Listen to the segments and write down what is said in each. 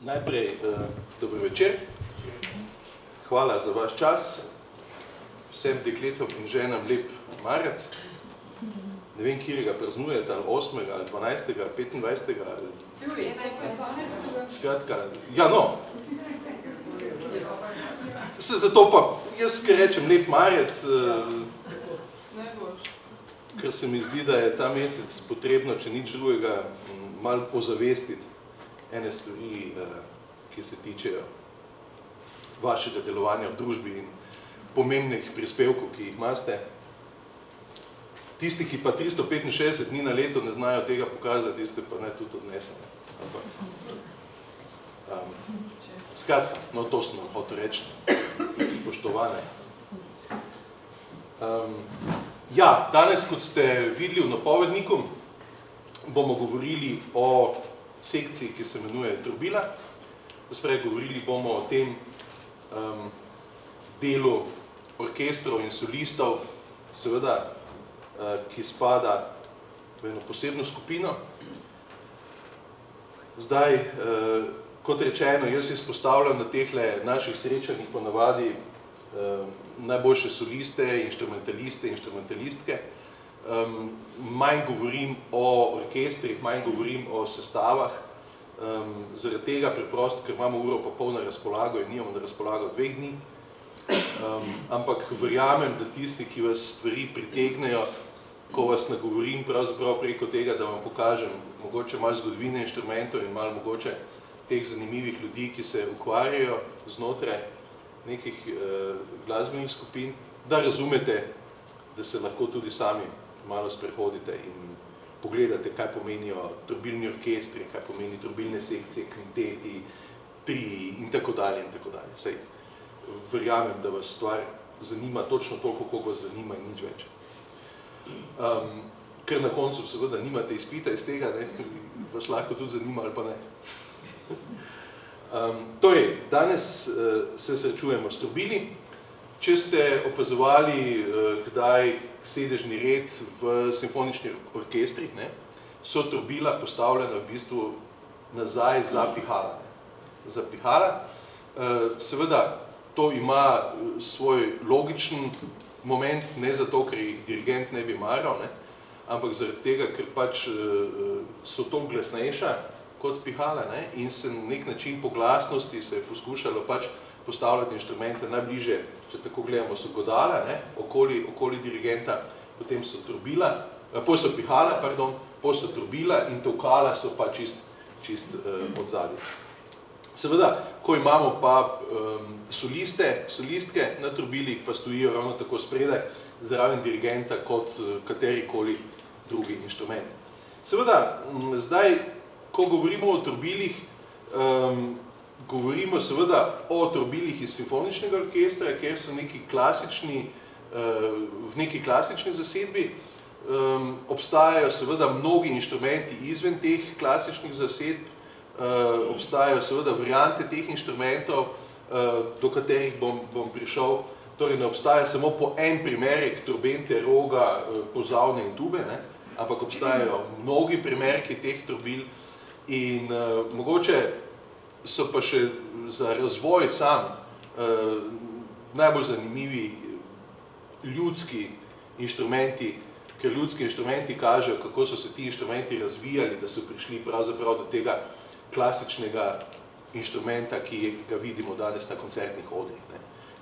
Najprej, dobro večer. Hvala za vaš čas. Vsem dekletom in ženam lep marec. Ne vem, kjer ga praznujete, ali 8. ali 12. ali 25. ali... Skratka, ja no. Zato pa, jaz rečem lep marec, ker se mi zdi, da je ta mesec potrebno, če nič drugega, malo ozavestiti ene stvari, ki se tičejo vašega delovanja v družbi in pomembnih prispevkov, ki jih imate. Tisti, ki pa 365 dni na leto ne znajo tega pokazati, tiste pa ne tudi odnesene. Skratka, no to smo hotel reči, spoštovane. Ja, danes, kot ste videli v napovedniku, bomo govorili o sekciji, ki se imenuje trobila. Sprej, govorili bomo o tem delu orkestrov in solistov, seveda, ki spada v eno posebno skupino. Zdaj, kot rečeno, jaz izpostavljam na tehle naših srečanjih ponavadi najboljše soliste, inštrumentaliste, inštrumentalistke. Manj govorim o orkestrih, manj govorim o sestavah, zaradi tega preprosto, ker imamo uro pa pol na razpolago in nimamo na razpolago 2 dni. Ampak verjamem, da tisti, ki vas stvari pritegnejo, ko vas nagovorim pravzaprav preko tega, da vam pokažem mogoče malo zgodovine inštrumentov in malo mogoče teh zanimivih ljudi, ki se ukvarjajo znotraj nekih glasbenih skupin, da razumete, da se lahko tudi sami malo sprehodite in pogledate, kaj pomenijo trobilni orkestri, kaj pomeni trobilne sekcije, kvinteti, triji in tako dalje in tako dalje. Sej, verjamem, da vas stvar zanima točno toliko, koliko vas zanima in nič več. Ker na koncu seveda nimate izpita iz tega, ne, vas lahko tudi zanima ali pa ne. Torej, danes se srečujemo s trobili. Če ste opazovali kdaj sedežni red v simfoničnih orkestrih, so trobila postavljena v bistvu nazaj za pihala. Za pihala. Seveda, to ima svoj logičen moment, ne zato, ker jih dirigent ne bi maral, ampak zaradi tega, ker pač so to glasnejša kot pihala in se na nek način po glasnosti se je poskušalo pač postavljati inštrumente najbliže, če tako gledamo, so godala, okoli dirigenta, potem so trobila, potem so pihala, pardon, potem so trobila in tolkala so pa čist odzadje. Seveda, ko imamo pa solistke na trobilih, pa stojijo ravno tako spredaj, zraven dirigenta kot katerikoli drugi inštrument. Seveda, zdaj, ko govorimo o trobilih, govorimo seveda o trobilih iz simfoničnega orkestra, kjer so v neki klasični zasedbi. Obstajajo seveda mnogi inštrumenti izven teh klasičnih zasedb, obstajajo seveda variante teh inštrumentov, do katerih bom prišel. Torej, ne obstaja samo po en primerek trobente, roga, pozavne in tube, ampak obstajajo mnogi primerki teh trobil in mogoče so pa še za razvoj sam najbolj zanimivi ljudski inštrumenti, ker ljudski inštrumenti kažejo, kako so se ti inštrumenti razvijali, da so prišli pravzaprav do tega klasičnega inštrumenta, ki ga vidimo danes na koncertnih odrih.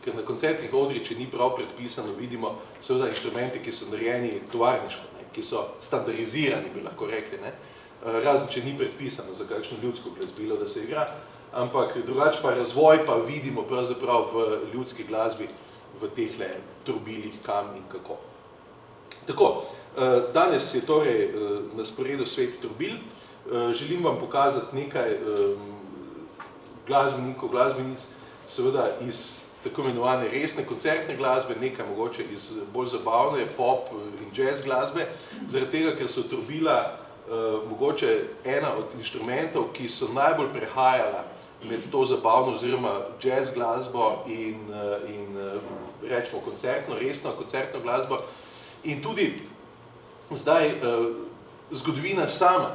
Ker na koncertnih odrih, če ni prav predpisano, vidimo seveda inštrumenti, ki so narejeni tovarniško, ki so standardizirani, bi lahko rekli, razen če ni predpisano za kakšno ljudsko glasbilo, da se igra, ampak drugače pa razvoj pa vidimo pravzaprav v ljudski glasbi, v tehle trobilih, kam in kako. Tako, danes je torej na sporedu svet trobil. Želim vam pokazati nekaj glasbenikov, glasbenic, seveda iz tako imenovane resne koncertne glasbe, nekaj mogoče iz bolj zabavne pop in jazz glasbe, zaradi tega, ker so trobila mogoče ena od inštrumentov, ki so najbolj prehajala med to zabavno oziroma jazz glasbo in rečemo koncertno, resno koncertno glasbo. In tudi zdaj zgodovina sama,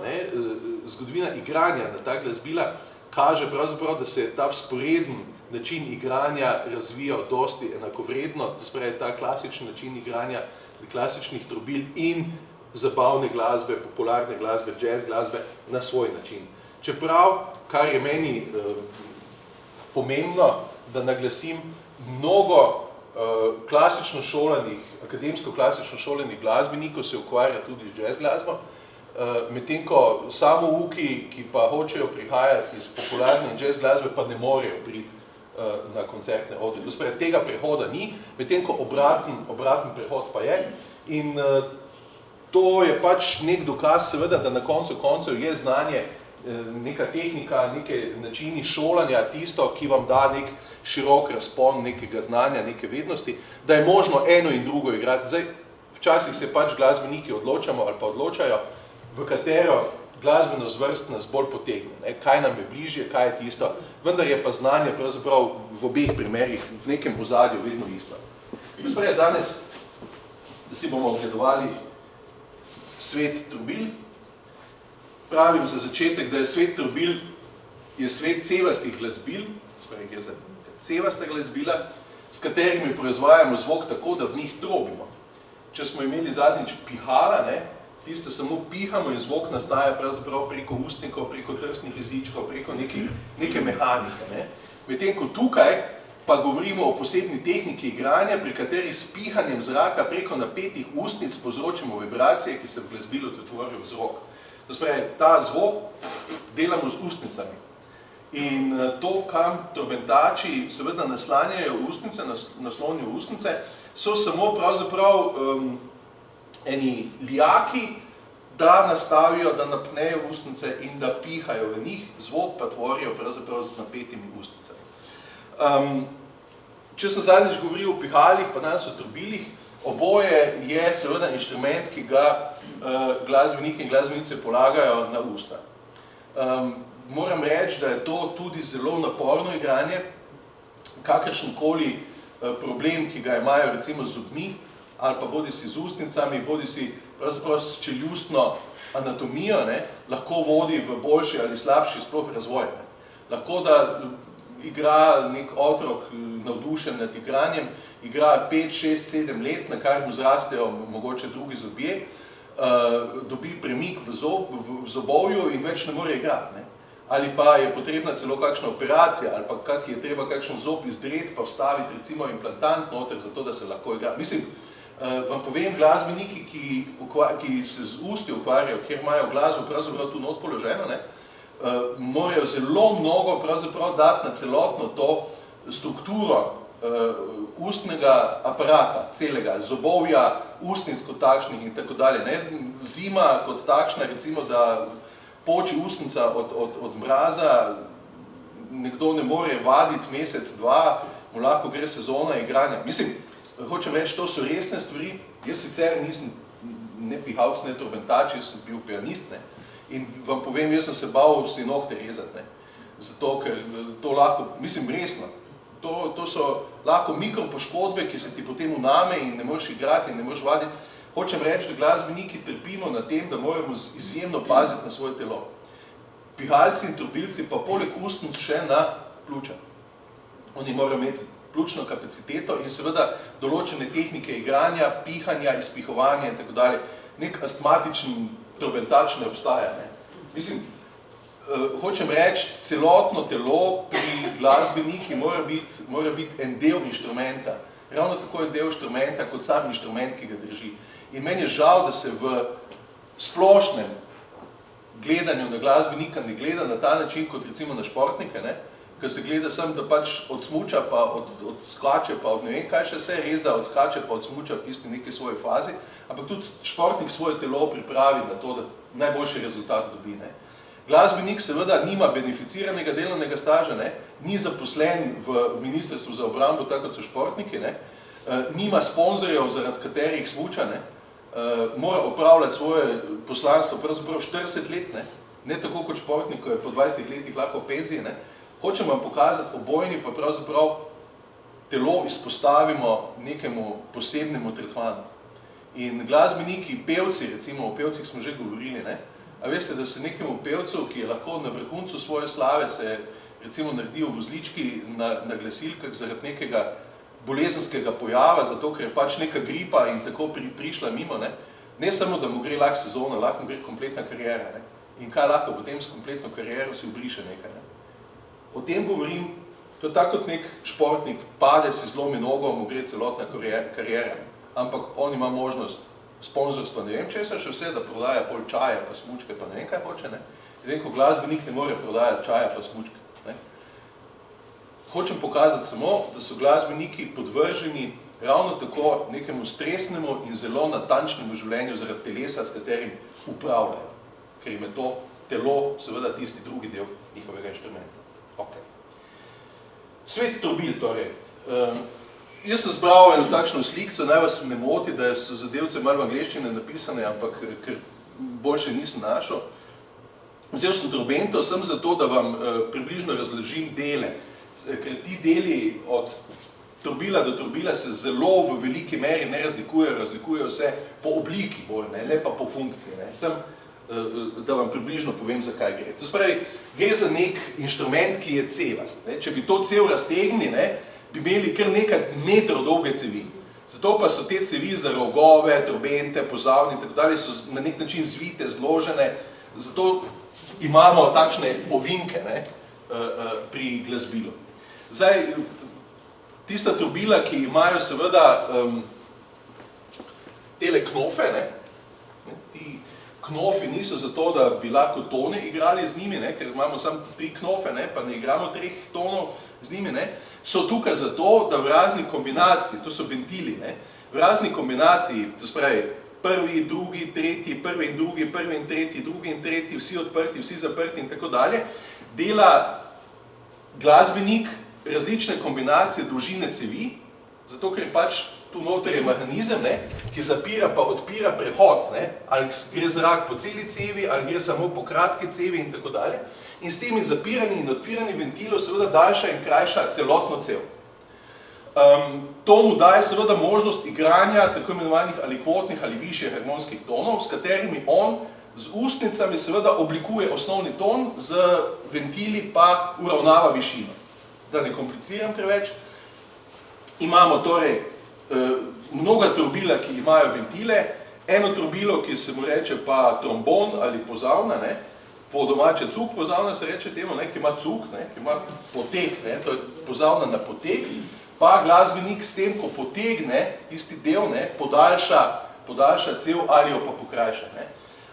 zgodovina igranja na ta glasbila kaže pravzaprav, da se je ta vzporeden način igranja razvijal dosti enakovredno, to se pravi ta klasični način igranja klasičnih trobil in zabavne glasbe, popularne glasbe, jazz glasbe na svoj način. Čeprav, kar je meni pomembno, da naglasim, mnogo klasično šolanih, akademsko klasično šolanih glasbenikov se ukvarja tudi z jazz glasbo, medtem ko samouki, ki pa hočejo prihajati iz popularne jazz glasbe, pa ne morejo priti na koncertne odre. To se pravi, tega prehoda ni, medtem ko obraten prehod pa je. In to je pač nek dokaz, seveda, da na koncu koncev je znanje, neka tehnika, neke načini šolanja tisto, ki vam da nek širok razpon nekega znanja, neke vednosti, da je možno eno in drugo igrati. Zdaj, včasih se pač glasbeniki odločamo ali pa odločajo, v katero glasbeno zvrst nas bolj potegne, kaj nam je bližje, kaj je tisto, vendar je pa znanje pravzaprav v obeh primerih v nekem ozadju vedno isto. Gospodje, danes si bomo ogledovali svet trobil. Pravim za začetek, da je svet trobil je svet cevastih glasbil, spravi, gre za cevasta glasbila, s katerimi proizvajamo zvok tako, da v njih trobimo. Če smo imeli zadnjič pihala, tiste samo pihamo in zvok nastaja pravzaprav preko ustnikov, preko drsnih jezičkov, preko neke mehanike. Medtem ko tukaj pa govorimo o posebni tehniki igranja, pri kateri s pihanjem zraka preko napetih ustnic povzročimo vibracije, ki se v glasbilu pretvorijo v zvok. To se pravi, ta zvok delamo z ustnicami. In to, kam trobentači seveda naslanjajo ustnice, naslonijo ustnice, so samo pravzaprav eni lijaki, da nastavijo, da napnejo ustnice in da pihajo v njih, zvok pa tvorijo pravzaprav z napetimi ustnicami. Če sem zadnjič govoril o pihalih, pa danes o trobilih, oboje je seveda inštrument, ki ga glasbeniki in glasbenice polagajo na usta. Moram reči, da je to tudi zelo naporno igranje, kakršenkoli problem, ki ga imajo recimo z zobmi, ali pa bodi si z ustnicami, bodi si pravzaprav s čeljustno anatomijo, lahko vodi v boljši ali slabši sploh razvoj. Lahko da igra nek otrok navdušen nad igranjem, igra 5, 6, 7 let, na kar mu zrastejo mogoče drugi zobje, dobi premik v zobovju in več ne more igrati. Ali pa je potrebna celo kakšna operacija, ali pa je treba kakšen zob izdreti, pa vstaviti recimo implantant noter, zato da se lahko igra. Mislim, vam povem, glasbeniki, ki se z usti ukvarjajo, kjer imajo glasbo pravzaprav tu not položeno, morajo zelo mnogo pravzaprav dati na celotno to strukturo ustnega aparata, celega, zobovja, ustnic kot takšnih in tako dalje. Zima kot takšna, recimo, da poči ustnica od mraza, nekdo ne more vaditi mesec, dva, mu lahko gre sezona igranja. Mislim, hočem reči, to so resne stvari. Jaz sicer nisem ne pihalc, ne trobentač, jaz sem bil pianist, in vam povem, jaz sem se bal si nokte rezati, zato, ker to lahko, mislim, resno, to so lahko mikropoškodbe, ki se ti potem uname in ne moreš igrati in ne moreš vaditi. Hočem reči, da glasbeniki trpimo na tem, da moramo izjemno paziti na svoje telo. Pihalci in trobilci pa poleg ustnic še na pljuča. Oni morajo imeti pljučno kapaciteto in seveda določene tehnike igranja, pihanja, izpihovanja in tako dalje. Nek astmatičen trobentač ne obstaja. Mislim, hočem reči, celotno telo pri glasbeniki mora biti en del inštrumenta. Ravno tako en del inštrumenta, kot sam inštrument, ki ga drži. In meni je žal, da se v splošnem gledanju na glasbenika ne gleda na ta način, kot recimo na športnike, ker se gleda sem, da pač odsmuča, pa odskače, pa od ne vem kaj še vse, res da odskače, pa odsmuča v tisti neki svoji fazi, ampak tudi športnik svoje telo pripravi na to, da najboljši rezultat dobi. Glasbenik seveda nima beneficiranega delovnega staža, ni zaposlen v Ministrstvu za obrambo, tako kot so športniki, nima sponzorjev, zaradi katerih smuča, mora opravljati svoje poslanstvo pravzaprav 40 let, ne tako kot športnik, ko je po 20 letih lahko v penziji. Hočem vam pokazati, obojni pa pravzaprav telo izpostavimo nekemu posebnemu tretmanu. In glasbeniki, pevci, recimo o pevcih smo že govorili, A veste, da se nekemu pevcu, ki je lahko na vrhuncu svoje slave, se recimo naredijo vozlički na glasilkah zaradi nekega bolezenskega pojava, zato ker je pač neka gripa in tako prišla mimo, ne samo, da mu gre lahko sezona, lahko mu gre kompletna karijera. Ne? In kaj lahko potem s kompletno kariero si obriše nekaj. Ne? O tem govorim, to je tako kot nek športnik, pade, si zlomi nogo, mu gre celotna karijera. Ampak on ima možnost sponzorstva, ne vem česa, še vse, da prodaja pol čaja pa smučke, pa ne vem kaj hoče. Ne? Vem, ko glasbenik ne more prodajati čaja pa smučke. Ne? Hočem pokazati samo, da so glasbeniki podvrženi ravno tako nekemu stresnemu in zelo natančnemu življenju zaradi telesa, s katerim upravljajo. Ker im je to telo, seveda tisti drugi del njihovega inštrumenta. Okay. Svet trobil, torej. Jaz sem zbral eno takšno slikco, naj vas ne moti, da so zadevce malo v angleščini napisane, ampak ker boljše nisem našel. Vzel sem trobento, sem zato, da vam približno razložim dele. Ker ti deli od trobila do trobila se zelo v veliki meri ne razlikujejo se po obliki bolj, ne pa po funkciji. Ne. Sem, da vam približno povem, zakaj gre. To spravi, gre za nek inštrument, ki je cevast. Ne. Če bi to cev raztegnili, bi imeli kar nekaj metrov dolge cevi. Zato pa so te cevi za rogove, trobente, pozavne in tako dalje, so na nek način zvite, zložene, zato imamo takšne ovinke pri glasbilu. Zdaj, tista trobila, ki imajo seveda tele knofe, ti knofi niso zato, da bi lahko tone igrali z njimi, ker imamo samo 3 knofe, pa ne igramo 3 tonov z njimi, so tukaj zato, da v razni kombinaciji, to so ventili, v razni kombinaciji, to spravi prvi, drugi, tretji, prvi in drugi, prvi in tretji, drugi in tretji, vsi odprti, vsi zaprti in tako dalje, dela glasbenik različne kombinacije dolžine cevi, zato ker pač tu noter je mehanizem, ki zapira pa odpira prehod, ali gre zrak po celi cevi, ali gre samo po kratki cevi in tako dalje. In s temi zapirani in odpirani ventilov seveda daljša in krajša celotno cev. To mu daje seveda možnost igranja tako imenovanih ali kvotnih ali višjih harmonskih tonov, s katerimi on z ustnicami seveda oblikuje osnovni ton, z ventili pa uravnava višino. Da ne kompliciram preveč. Imamo torej mnoga trobila, ki imajo ventile, eno trobilo, ki se mu reče pa trombon ali pozavna, po domače cuk pozavna se reče temu, ki ima cuk, ki ima potek, to je pozavna na potek, pa glasbenik s tem, ko potegne tisti del, podaljša cev ali jo pa pokrajša.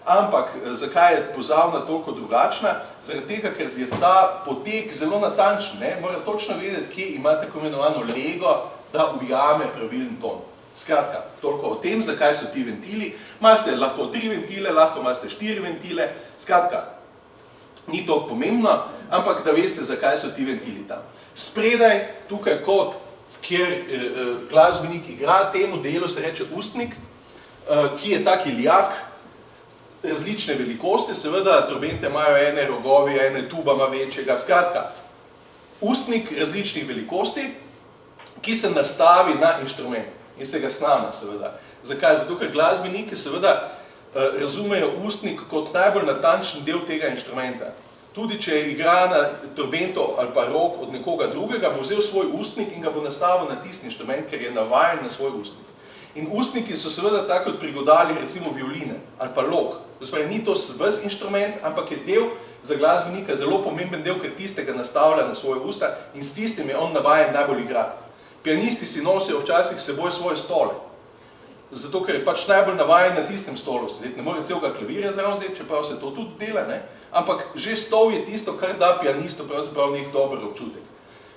Ampak zakaj je pozavna toliko drugačna? Zaradi tega, ker je ta potek zelo natančen, mora točno vedeti, kje ima tako imenovano lego, da ujame pravilen ton. Skratka, toliko o tem, zakaj so ti ventili. Imate lahko 3 ventile, lahko imate 4 ventile, skratka, ni to pomembno, ampak da veste, zakaj so ti ventili tam. Spredaj, tukaj, kjer glasbenik igra, temu delu se reče ustnik, ki je taki lijak, različne velikosti, seveda trobente imajo ene rogovi, ene tuba ima večjega, skratka, ustnik različnih velikosti, ki se nastavi na inštrument in se ga sname, seveda. Zakaj? Zato, ker glasbeniki seveda razumejo ustnik kot najbolj natančen del tega inštrumenta. Tudi, če igra na trobento ali pa rog od nekoga drugega, bo vzel svoj ustnik in ga bo nastavil na tisti inštrument, ker je navajen na svoj ustnik. In ustniki so seveda tako kot prigodali recimo violine ali pa log. Ni to ves inštrument, ampak je del za glasbenika zelo pomemben del, ker tistega nastavlja na svoje usta in s tistim je on navajen najbolj igrati. Pianisti si nosijo včasih s seboj svoje stole, zato ker je pač najbolj navajen na tistem stolu sedeti. Ne more celega klavirja zraven vzeti, čeprav se to tudi dela, ampak že stol je tisto, kar da pianistu pravzaprav nek dober občutek.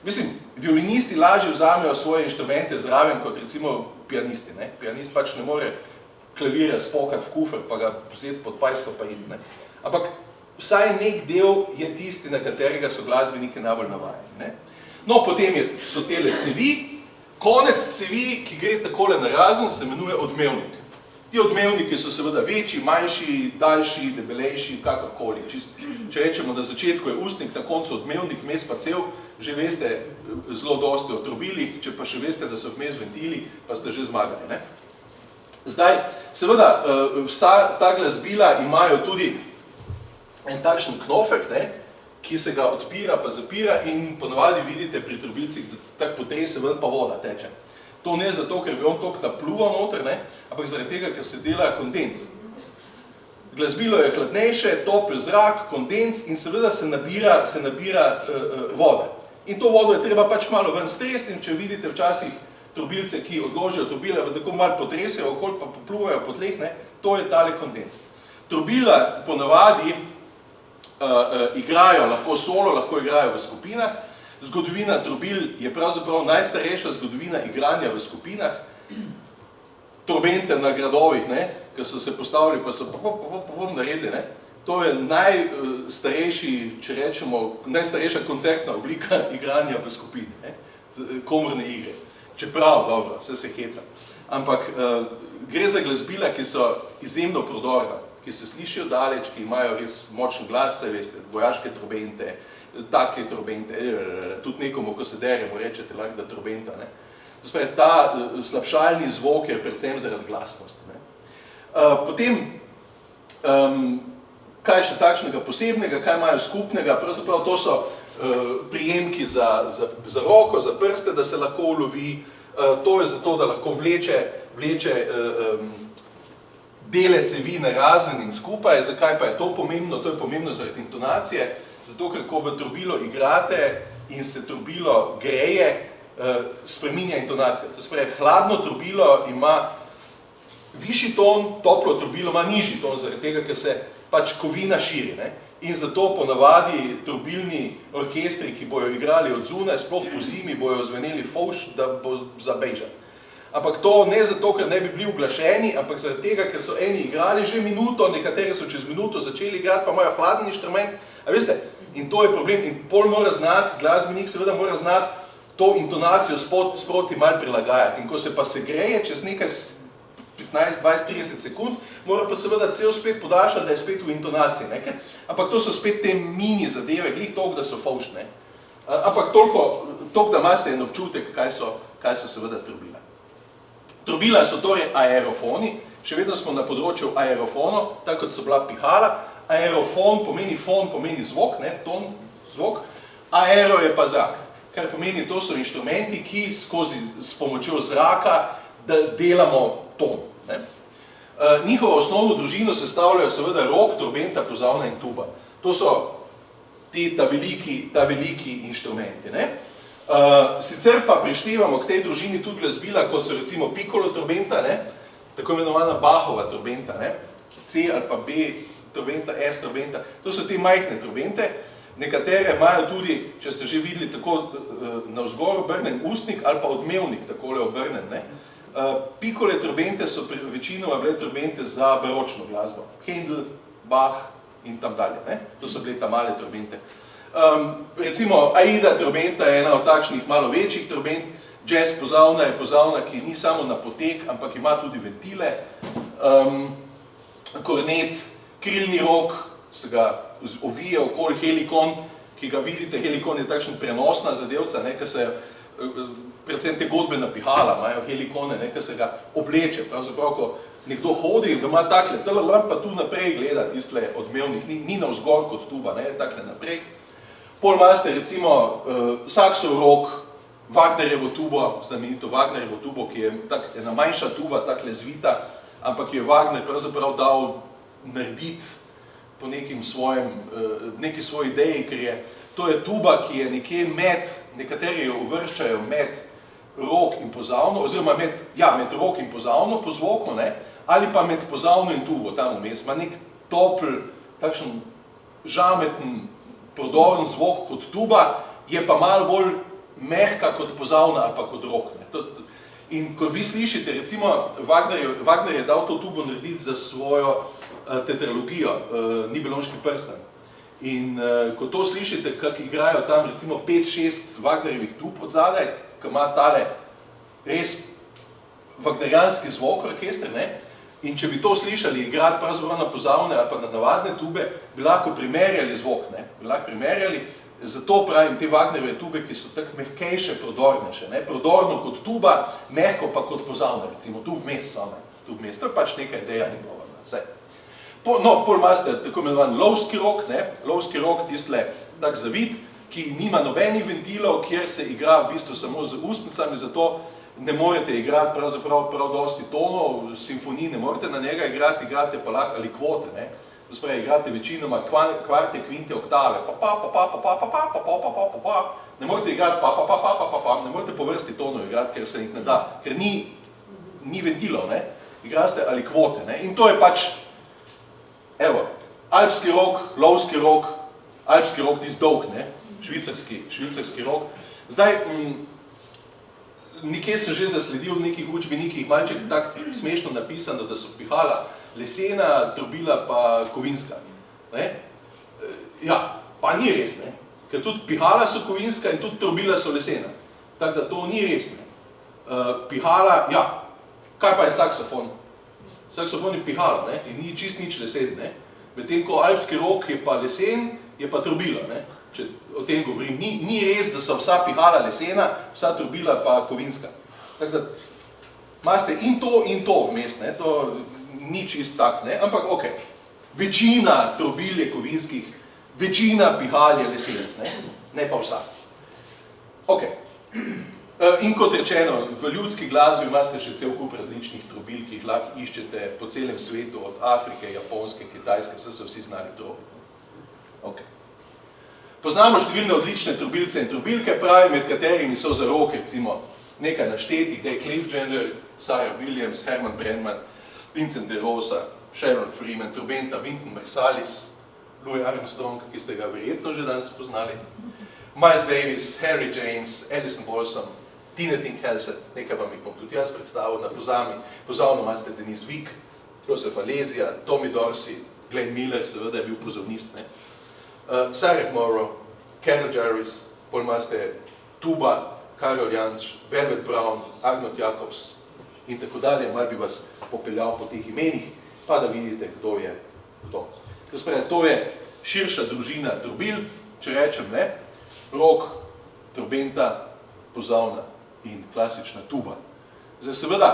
Mislim, violinisti lažje vzamejo svoje inštrumente zraven kot recimo pianisti. Pianist pač ne more klavirja spokati v kufer, pa ga vzeti pod pajsko pa iti. Ampak vsaj nek del je tisti, na katerega so glasbeniki najbolj navajeni. No, potem so tele cevi, konec cevi, ki gre takole narazen, se imenuje odmevnik. Ti odmevniki so seveda večji, manjši, daljši, debelejši, kakorkoli. Če rečemo, na začetku je ustnik, na koncu odmevnik, vmes pa cev, že veste zelo dosti o trobilih, če pa še veste, da so vmes ventili, pa ste že zmagali. Zdaj, seveda, vsa ta glasbila imajo tudi en takšen knofek, ne, ki se ga odpira pa zapira in ponavadi vidite pri trobilcih, da tako potrese ven pa voda teče. To ne zato, ker bi on toliko napluval noter, ne, ampak zaradi tega, ker se dela kondens. Glasbilo je hladnejše, topel zrak, kondens in seveda se nabira voda. In to vodo je treba pač malo ven stresti in če vidite včasih trobilce, ki odložijo trobile, pa tako malo potresejo okoli, pa popluvajo po tleh, ne, to je tale kondens. Trobila ponavadi igrajo lahko solo, lahko igrajo v skupinah. Zgodovina trobil je pravzaprav najstarejša zgodovina igranja v skupinah. Trobente na gradovih, ne, ki so se postavili, pa so naredili, ne. To je najstarejši, če rečemo, najstarejša koncertna oblika igranja v skupini, ne, komorne igre. Čeprav, dobro, vse se heca. Ampak gre za glasbila, ki so izjemno prodorna, ki se slišijo daleč, ki imajo res močen glas, saj veste, vojaške trobente, take trobente, tudi nekomu, ko se deremo, rečete lahko, da trobenta, ne. Zdaj, ta slabšalni zvok je predvsem zaradi glasnosti, ne. Potem, kaj še takšnega posebnega, kaj imajo skupnega, pravzaprav to so prijemki za roko, za prste, da se lahko ulovi, to je zato, da lahko vleče dele cevi narazen in skupaj. Zakaj pa je to pomembno? To je pomembno zaradi intonacije, zato ker ko v trobilo igrate in se trobilo greje, spreminja intonacijo. To se pravi, hladno trobilo ima višji ton, toplo trobilo ima nižji ton, zaradi tega, ker se pač kovina širi, ne? In zato ponavadi trobilni orkestri, ki bojo igrali od zunaj, sploh po zimi, bojo zveneli fovš, da bo za bežati. Ampak to ne zato, ker ne bi bili uglašeni, ampak zaradi tega, ker so eni igrali že minuto, nekateri so čez minuto začeli igrati, pa imajo hladen inštrument. A veste, in to je problem. In pol mora znati, glasbenik seveda mora znati to intonacijo sproti malo prilagajati. In ko se pa segreje čez nekaj 15, 20, 30 sekund, mora pa seveda cel spet podaljšati, da je spet v intonaciji. Ne? Ampak to so spet te mini zadeve, glih toliko, da so fovš, ne? Ampak toliko, da imate en občutek, kaj so seveda trobila. Trobila so torej aerofoni, še vedno smo na področju aerofonov, tako kot so bila pihala. Aerofon pomeni fon, pomeni zvok, ne, ton, zvok, aero je pa zrak, kar pomeni, to so inštrumenti, ki s pomočjo zraka delamo ton. Ne. Njihovo osnovno družino sestavljajo seveda rog, trobenta, pozavna in tuba. To so ta veliki inštrumenti. Ne. Sicer pa prištevamo k tej družini tudi glasbila, kot so recimo piccolo trobenta, ne, tako imenovana Bachova trobenta, ne, C ali pa B trobenta, S trobenta, to so te majhne trobente, nekatere imajo tudi, če ste že videli, tako navzgor obrnen ustnik ali pa odmevnik, takole obrnen, ne. Piccole trobente so večinoma bile trobente za baročno glasbo, Händel, Bach in tam dalje, ne, to so bile ta male trobente. Recimo Aida trobenta je ena od takšnih malo večjih trobent, jazz pozavna je pozavna, ki ni samo na potek, ampak ima tudi ventile, kornet, krilni rog, se ga ovije okoli helikon, ki ga vidite, helikon je takšen prenosna zadevca, ne, ki se, predvsem te godbena pihala imajo helikone, ne, ki se ga obleče, pravzaprav, ko nekdo hodi, da ima takle, pa tu naprej gleda tistle odmevnik, ni navzgor kot tuba, ne, takle naprej. Pol imate recimo saksov rog, Wagnerjevo tubo, znamenito Wagnerjevo tubo, ki je ena manjša tuba, takle zvita, ampak je Wagner pravzaprav dal narediti po neki svoji ideji, ker to je tuba, ki je nekje med, nekateri jo uvrščajo med rog in pozavno, oziroma med rog in pozavno po zvoku, ne, ali pa med pozavno in tubo, tam vmes, ima nek topel, takšen žameten, prodoren zvok kot tuba, je pa malo bolj mehka kot pozavna ali pa kot rog. In ko vi slišite, recimo, Wagner je dal to tubo narediti za svojo tetralogijo, Nibelunški prsten. In ko to slišite, kak igrajo tam recimo 5-6 Wagnerjevih tub od zadaj, ki ima tale res wagnerijanski zvok orkester, ne? In če bi to slišali igrati pravzaprav na pozavne ali pa na navadne tube, bi lahko primerjali zvok, ne? Bi lahko primerjali, zato pravim te Wagnerjeve tube, ki so tako mehkejše, prodornejše, ne? Prodorno kot tuba, mehko pa kot pozavne, recimo, tu vmes so, ne? Tu vmes, to je pač neka ideja njegova, vse. pol imate tako imenovan lovski rok, lovski rok, tistle tak zavit, ki nima nobenih ventilov, kjer se igra v bistvu samo z ustnicami, zato ne morete igrati pravzaprav prav dosti tonov, simfonij ne morete na njega igrati, igrate pa lahko ali kvote, to spravi, igrate večinoma kvarte, kvinte, oktave, ne morete igrati ne morete po vrsti tonov igrati, ker se jih ne da, ker ni ventilov, igrate ali kvote, in to je pač, evo, alpski rok, lovski rok, alpski rok tis dolg, švicarski rok. Zdaj, nekje sem že zasledil v nekih učbenikih, malček tak smešno napisano, da so pihala lesena, trobila pa kovinska. Ja, pa ni res, ker tudi pihala so kovinska in tudi trobila so lesena. Tako da to ni res. Pihala, ja, kaj pa je saksofon? Saksofon je pihala in ni čist nič lesen. Medtem ko alpski rok je pa lesen, je pa trobila, če o tem govorim. Ni res, da so vsa pihala lesena, vsa trobila pa kovinska. Tako da, imate in to vmes, to ni čist tak, ampak ok, večina trobil je kovinskih, večina pihal je lesen, ne pa vsa. Ok, in kot rečeno, v ljudski glasbi imate še cel kup različnih trobil, ki jih lahko iščete po celem svetu, od Afrike, Japonske, Kitajske, so vsi znali trobiti. Ok. Poznamo številne odlične trobilce in trobilke, pravi, med katerimi so za rok, recimo, nekaj naštetih, Dave Cliffhanger, Sarah Williams, Herman Brennan, Vincent de Rosa, Sharon Freeman, trobenta Wynton Marsalis, Louis Armstrong, ki ste ga verjetno že danes poznali, Miles Davis, Harry James, Alison Balsam, Tina Tinkhelseth, nekaj vam jih bom tudi jaz predstavil na pozavno imate Denise Vick, Joseph Alessia, Tommy Dorsey, Glenn Miller, seveda je bil pozavnist, Sarah Morrow, Carol Jarvis, pol imate Tuba, Karol Janš, Velvet Brown, Arnold Jacobs in tako dalje, malo bi vas popeljal po teh imenih, pa da vidite, kdo je kdo. To je širša družina trobil, če rečem, rok, trobenta, pozavna in klasična tuba. Zdaj, seveda,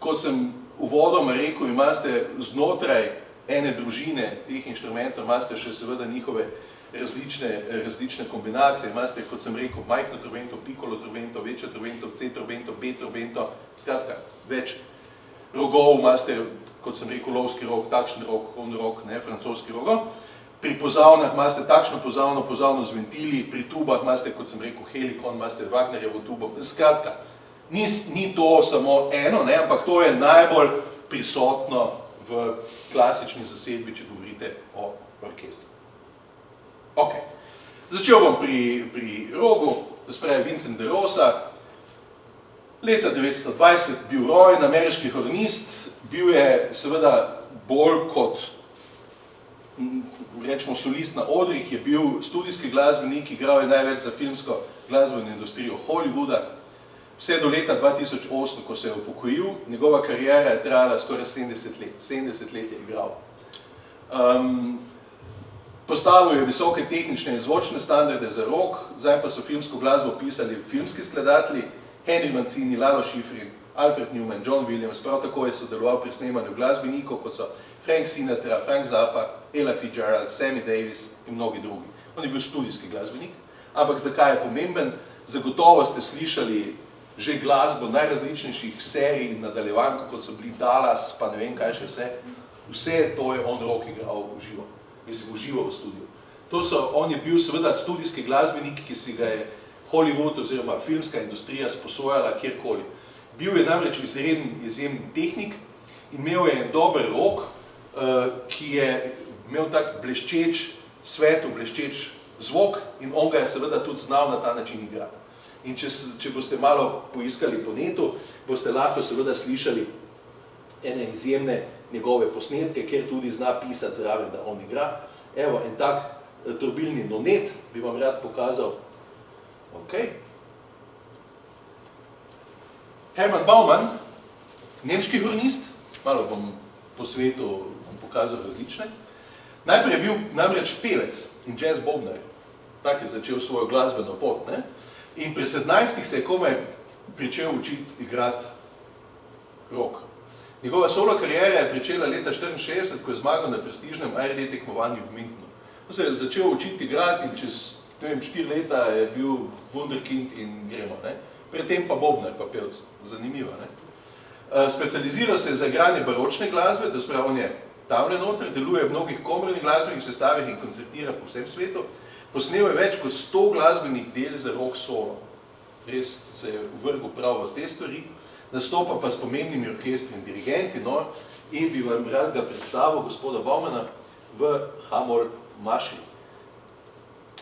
kot sem uvodoma rekel, imate znotraj ene družine teh inštrumentov, imate še seveda njihove različne kombinacije, imate, kot sem rekel, majhno trobento, piccolo trobento, večjo trobento, C trobento, B trobento, skratka, več rogov, imate, kot sem rekel, lovski rog, takšen rog, on rog, francoski rog. Pri pozavnah imate takšno pozavno z ventili, pri tubah imate, kot sem rekel, helikon, imate Wagnerjevo tubo, skratka, ni to samo eno, ampak to je najbolj prisotno v klasični zasedbi, če govorite o orkestru. Ok, začel bom pri rogu, to spravi Vincent de Rosa, leta 1920 bil rojen ameriški hornist, bil je seveda bolj kot, rečemo, solist na odrih, je bil studijski glasbenik, igral je največ za filmsko glasbeno industrijo Hollywooda, vse do leta 2008, ko se je upokojil, njegova karijera je trajala skoraj 70 let. 70 let je igral. Postavil je visoke tehnične in zvočne standarde za rok, zdaj pa so filmsko glasbo pisali filmski skladatelji, Henry Mancini, Lalo Schifrin, Alfred Newman, John Williams, prav tako je sodeloval pri snemanju glasbenikov, kot so Frank Sinatra, Frank Zappa, Ella Fitzgerald, Sammy Davis in mnogi drugi. On je bil studijski glasbenik, ampak zakaj je pomemben? Zagotovo ste slišali že glasbo najrazličnejših serij in nadaljevanj, kot so bili Dallas, pa ne vem kaj še vse. Vse to je on rok igral v živo. Mislim, v živo v studiu. On je bil seveda studijski glasbenik, ki si ga je Hollywood oziroma filmska industrija sposojala kjerkoli. Bil je namreč izjemen tehnik in imel je en dober rok, ki je imel tak bleščeč, svetlo bleščeč zvok in on ga je seveda tudi znal na ta način igrati. In če boste malo poiskali po netu, boste lahko seveda slišali ene izjemne njegove posnetke, kjer tudi zna pisati zraven, da on igra. Evo, en tak trobilni nonet bi vam rad pokazal. Ok. Hermann Baumann, nemški hornist, malo bom po svetu pokazal različne. Najprej je bil namreč pevec in jazz bobnar. Tak je začel svojo glasbeno pot, In pri 17 se je komaj pričel učiti igrati rok. Njegova solo karijera je pričela leta 1964, ko je zmagal na prestižnem ARD tekmovanju v Münchenu. On se je začel učiti igrati in čez 4 leta je bil wunderkind in gremo. Ne? Predtem pa bobnar, pa pevc. Zanimivo. Ne? Specializiral se je za igranje baročne glasbe, to je sprav, on je tamle noter, deluje v mnogih komornih glasbenih sestavih in koncertira po vsem svetu. Posnel je več kot 100 glasbenih del za rock solo. Res se je uvrgal prav v te stvari. Nastopa pa s pomembnimi orkestri in dirigenti, no, in bi vam rad ga predstavil gospoda Baumana v H-moll maši.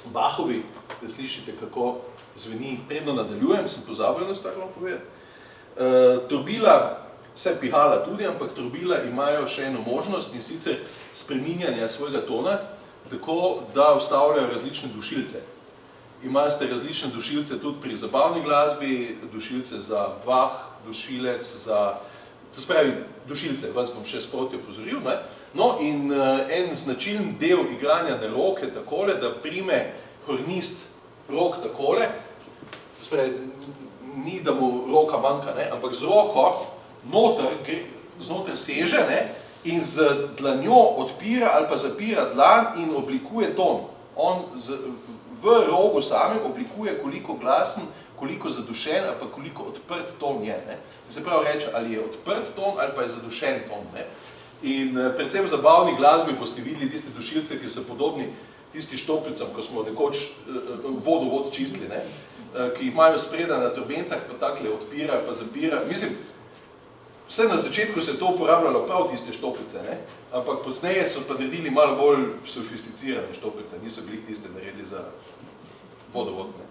Bachovi, da slišite, kako zveni, predno nadaljujem, sem pozabil eno stvar vam povedati. Trobila, vse pihala tudi, ampak trobila imajo še eno možnost, in sicer spreminjanja svojega tona, tako da vstavljajo različne dušilce. Imate različne dušilce tudi pri zabavni glasbi, dušilce za Bach, dušilec za... To spravi, dušilce, vas bom še sproti opozoril, ne? No, in en značilen del igranja na rok je takole, da prime hornist rok takole, to spravi, ni da mu roka manjka, ne? Ampak z roko znotraj seže, ne? In z dlanjo odpira ali pa zapira dlan in oblikuje ton. On v rogu samem oblikuje koliko glasen, koliko zadušen ali pa koliko odprt ton je. Ne? Se pravi reče, ali je odprt ton ali pa je zadušen ton. Ne? In predvsem v zabavni glasbi boste videli tiste dušilce, ki so podobni tisti štoplicam, ko smo nekoč vodovod čistili, ne? Ki imajo spreda na turbentah, pa takle odpira, pa zapira. Mislim, vse na začetku se je to uporabljalo prav tiste štopice, ne? Ampak pozneje so pa naredili malo bolj sofisticirane štopice, niso bili tiste naredili za vodovod. Ne?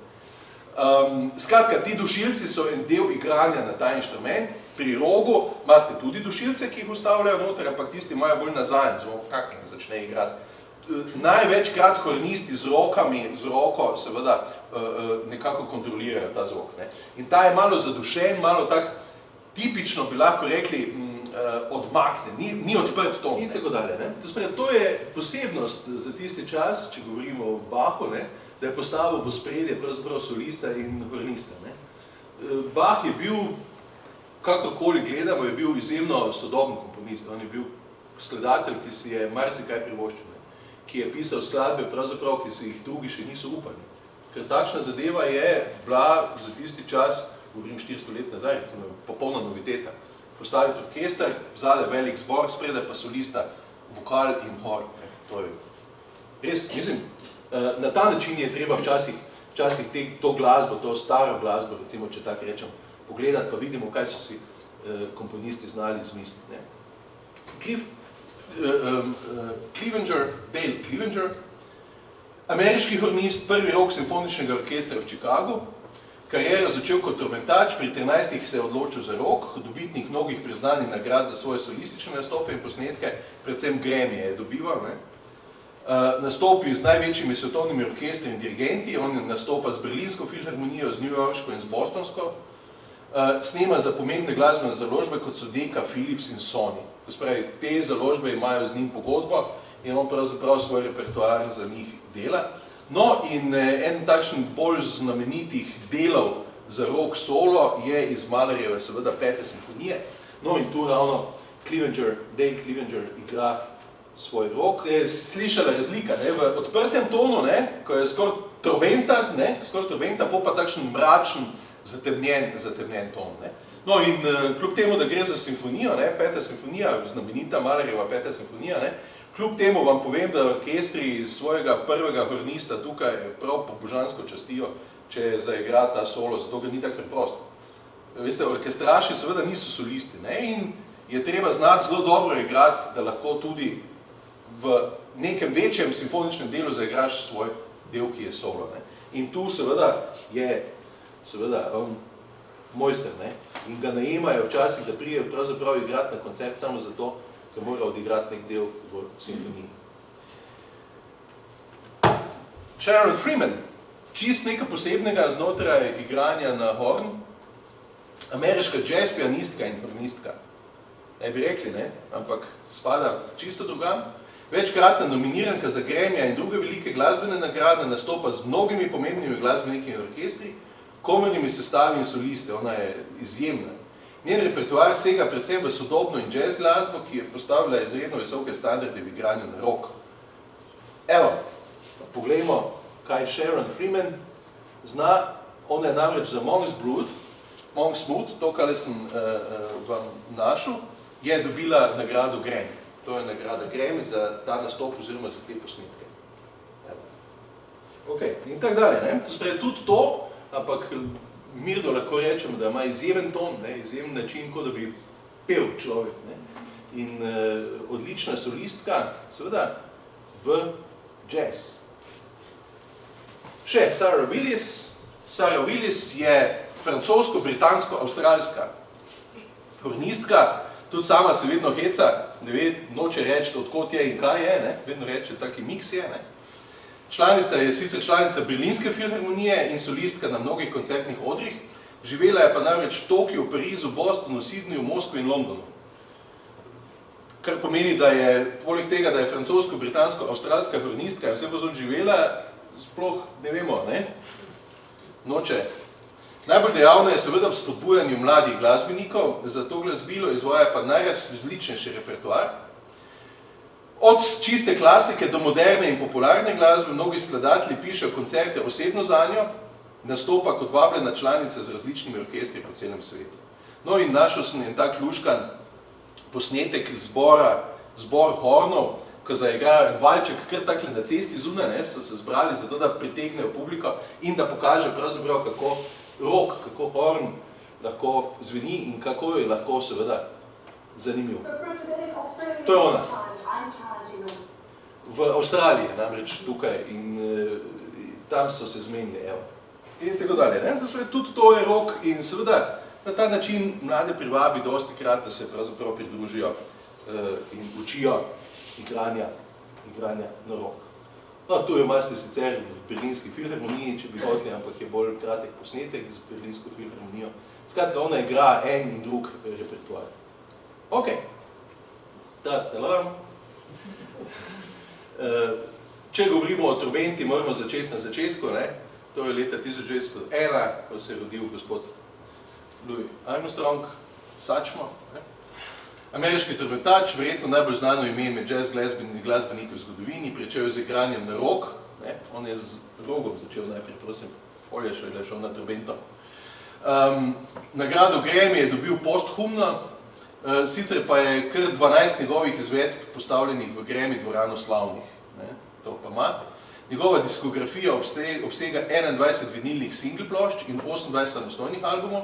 Skratka, ti dušilci so en del igranja na ta inštrument. Pri rogu imate tudi dušilce, ki jih vstavljajo noter, ampak tisti imajo bolj nazaj, zvok, kak začne igrati. Največkrat hornisti z roko seveda nekako kontrolirajo ta zvok. Ne? In ta je malo zadušen, malo tak tipično bi lahko rekli odmakne, ni odprt ton. In tako dalje. Ne? To je posebnost za tisti čas, če govorimo o Bachu, ne? Da je postavil v spredje pravzaprav solista in hornista. Ne? Bach je bil, kakorkoli gledamo, je bil izjemno sodoben komponist. On je bil skladatelj, ki si je marsikaj privoščil, ki je pisal skladbe, pravzaprav, ki si jih drugi še niso upali. Ker takšna zadeva je bila za tisti čas, govorim 400 let nazaj, recimo, popolna noviteta. Postaviti orkester, vzade velik zbor, spredaj pa solista, vokal in hor. To je res, mislim, na ta način je treba včasih to glasbo, to staro glasbo, recimo, če tako rečem, pogledati, pa vidimo, kaj so si komponisti znali izmisliti. Dale Clevenger, ameriški hornist, prvi rock simfoničnega orkestra v Chicagu, kariero začel kot trometač, pri 13 se je odločil za rock, dobitnik mnogih priznanih nagrad za svoje solistične nastope in posnetke, predvsem Grammy je dobival. Nastopi z največjimi svetovnimi orkestri in dirigenti, on nastopa z Berlinsko filharmonijo, z New Yorksko in z Bostonsko, snema za pomembne glasbene založbe, kot so Decca, Philips in Sony. To spravi, te založbe imajo z njim pogodbo in on pravzaprav svoj repertoar za njih dela. No, in en takšen bolj znamenitih delov za rock solo je iz Mahlerjeve seveda 5. simfonije. No, in tu ravno Dale Clevenger igra svoj rock. Se je slišala razlika, ne? V odprtem tonu, ne? Ko je skoraj trobenta, pa takšen mračen, zatemnjen ton. Ne? No, in kljub temu, da gre za simfonijo, ne? 5. simfonija, znamenita Mahlerjeva 5. simfonija, ne? Kljub temu vam povem, da orkestri svojega prvega hornista tukaj prav pobožansko častijo, če zaigra ta solo, zato ga ni tako preprosto. Veste, orkestraši seveda niso solisti, ne? In je treba znati zelo dobro igrati, da lahko tudi v nekem večjem simfoničnem delu zaigraš svoj del, ki je solo. Ne? In tu seveda je on mojster, ne? In ga najemajo včasih, da prijejo pravzaprav igrati na koncert samo zato, ker mora odigrati nek del v simfoniji. Sharon Freeman, čist nekaj posebnega znotraj igranja na horn, ameriška jazz pianistka in hornistka. Ne bi rekli, ne? Ampak spada čisto drugam. Večkratna nominiranka za Grammyja in druge velike glasbene nagrade, nastopa z mnogimi pomembnimi glasbeniki in orkestri, komornimi sestavi in soliste, ona je izjemna. Njen repertoar sega predvsem v sodobno in jazz glasbo, ki je postavila izredno visoke standarde v igranju na rock. Evo, poglejmo, kaj Sharon Freeman zna. Ona je namreč za Monks's Mood, to, kar sem vam našel, je dobila nagrado Grammy. To je nagrada Grammy za ta nastop oziroma za te posnetke. Ok, in tako dalje, ne? To je tudi to, ampak mirno lahko rečemo, da ima izjemen ton, izjemen način, kot da bi pel človek. Ne? In odlična solistka, seveda, v jazz. Še Sarah Willis. Sarah Willis je francosko-britansko-avstralska hornistka, tudi sama se vedno heca, ne ve, noče reči, odkot je in kaj je, ne? Vedno reče, taki miks je. Ne? Članica je sicer članica Berlinske filharmonije in solistka na mnogih koncertnih odrih, živela je pa namreč v Tokiu, Parizu, Bostonu, Sydneyju, Moskvi in Londonu. Kar pomeni, da je, poleg tega, da je francosko-britansko-avstralska hornistka, vse pozor živela, sploh ne vemo, ne? Noče. Najbolj dejavna je seveda v spodbujanju mladih glasbenikov, za to glasbilo izvaja pa najrazličnejši repertoar. Od čiste klasike do moderne in popularne glasbe mnogi skladatelji pišejo koncerte osebno zanjo, nastopa kot vabljena članica z različnimi orkestri po celem svetu. No in našel sem en tak luškan posnetek zbor hornov, ko zaigrajo en valček kar takle na cesti zunaj, so se zbrali zato, da pritegnejo publiko in da pokaže pravzaprav, kako rock, kako horn lahko zveni in kako je lahko seveda zanimiv. To je ona. V Avstraliji, namreč tukaj, in tam so se zmenili, evo. In tako dalje, ne? Tudi to je rock in seveda na ta način mlade privabi dosti krat, da se pravzaprav pridružijo in učijo igranja na rock. No, tu je imate sicer v Berlinski filharmoniji, če bi hoteli, ampak je bolj kratek posnetek z Berlinsko filharmonijo. Skratka, ona igra en in drug repertoar. Ok. Če govorimo o trobenti, moramo začeti na začetku, ne? To je leta 1901, ko se je rodil gospod Louis Armstrong, Satchmo. Ameriški trobentač, verjetno najbolj znano ime med jazz glasbenikov v zgodovini, pričel je z igranjem na rock. On je z rogom začel najprej, prosim, olje še je šel na trobento. Nagrado Grammy je dobil posthumno, sicer pa je kar 12 njegovih izvedb postavljenih v Grammy dvorano slavnih. To pa ima. Njegova diskografija obsega 21 vinilnih single plošč in 28 samostojnih albumov,